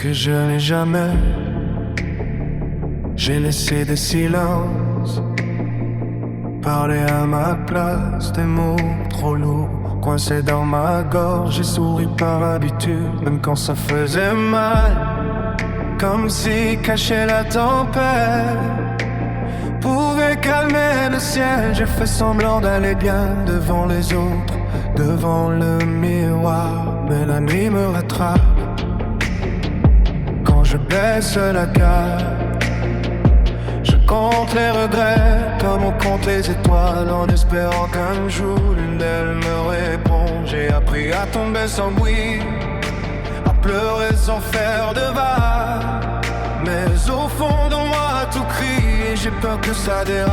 que je n'ai jamais. J'ai laissé des silences parler à ma place, des mots trop lourds coincés dans ma gorge. J'ai souri par habitude, même quand ça faisait mal, comme si cacher la tempête pouvait calmer le ciel. J'ai fait semblant d'aller bien devant les autres, devant le miroir, mais la nuit me rattrape quand je baisse la garde. Je compte les regrets comme on compte les étoiles, en espérant qu'un jour l'une d'elles me répond. J'ai appris à tomber sans bruit, à pleurer sans faire de vagues, mais au fond de moi tout crie et j'ai peur que ça déraille.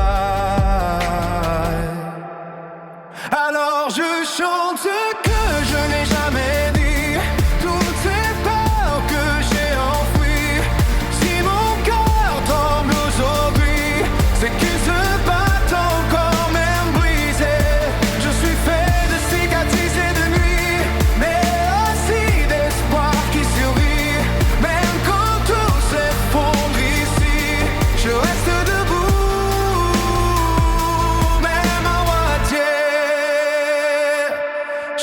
Alors je chante ce que je n'ai jamais dit, toutes ces peurs que j'ai enfouies. Si mon cœur tremble aujourd'hui, c'est qu'il se bat encore même brisé. Je suis fait de cicatrices et de nuits, mais aussi d'espoir qui survit. Même quand tout s'effondre ici, je reste debout, même à moitié.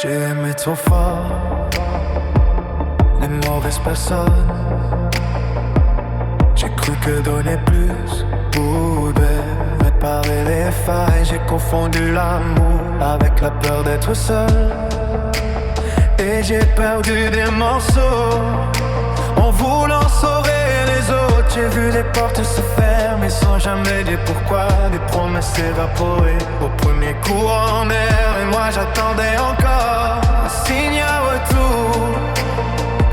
J'ai aimé trop fort les mauvaises personnes. J'ai cru que donner plus pouvait réparer les failles. J'ai confondu l'amour avec la peur d'être seul, et j'ai perdu des morceaux en voulant sauver les autres. J'ai vu les portes se fermer sans jamais dire pourquoi, des promesses évaporées au premier coup en mer. Et moi j'attendais encore un signe à retour,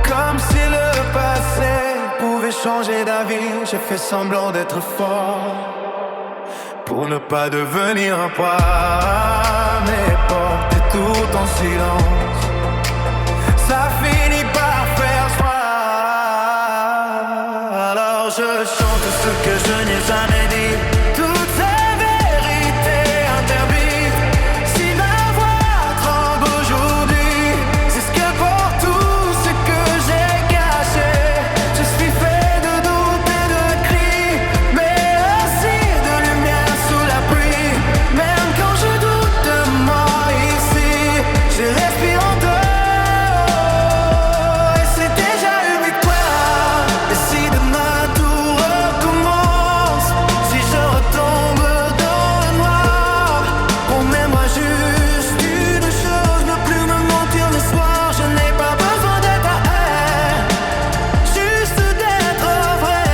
comme si le passé pouvait changer d'avis. J'ai fait semblant d'être fort pour ne pas devenir un poids, mais porter tout en silence, ça finit par faire froid. Alors je chante ce que je n'ai jamais dit, toutes ces vérités interdites. Si ma voix tremble aujourd'hui, c'est ce que pour tout ce que j'ai caché. Je suis fait de doutes et de cris, mais aussi de lumière sous la pluie. Même quand je doute de moi ici, je respire en toi. Et c'est déjà une victoire. Et si demain tout recommence, si je retombe dans le noir, promets-moi juste une chose, ne plus me mentir le soir. Je n'ai pas besoin d'être à elle, juste d'être vrai,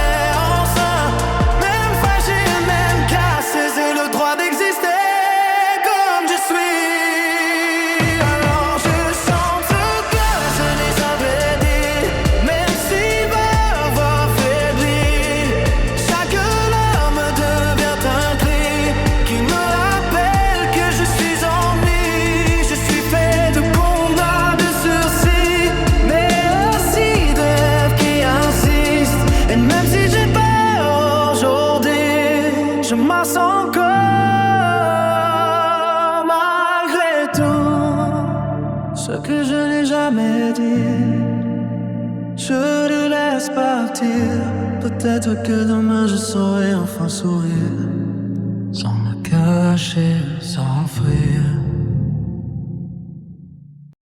enceinte, même fragile, même cassé. J'ai le droit d'exister comme je suis. Alors je chante ce que je n'ai jamais dit, même si ma voix faiblit. Chaque larme devient un cri qui me rappelle que je suis ennuyé. Je suis fait de combats, de sursis, mais aussi de rêves qui insistent. Et même si j'ai peur aujourd'hui, je marche encore malgré tout. Ce que je n'ai jamais dit, je le laisse partir. Peut-être que demain je saurai enfin sourire, sans me cacher, sans fuir.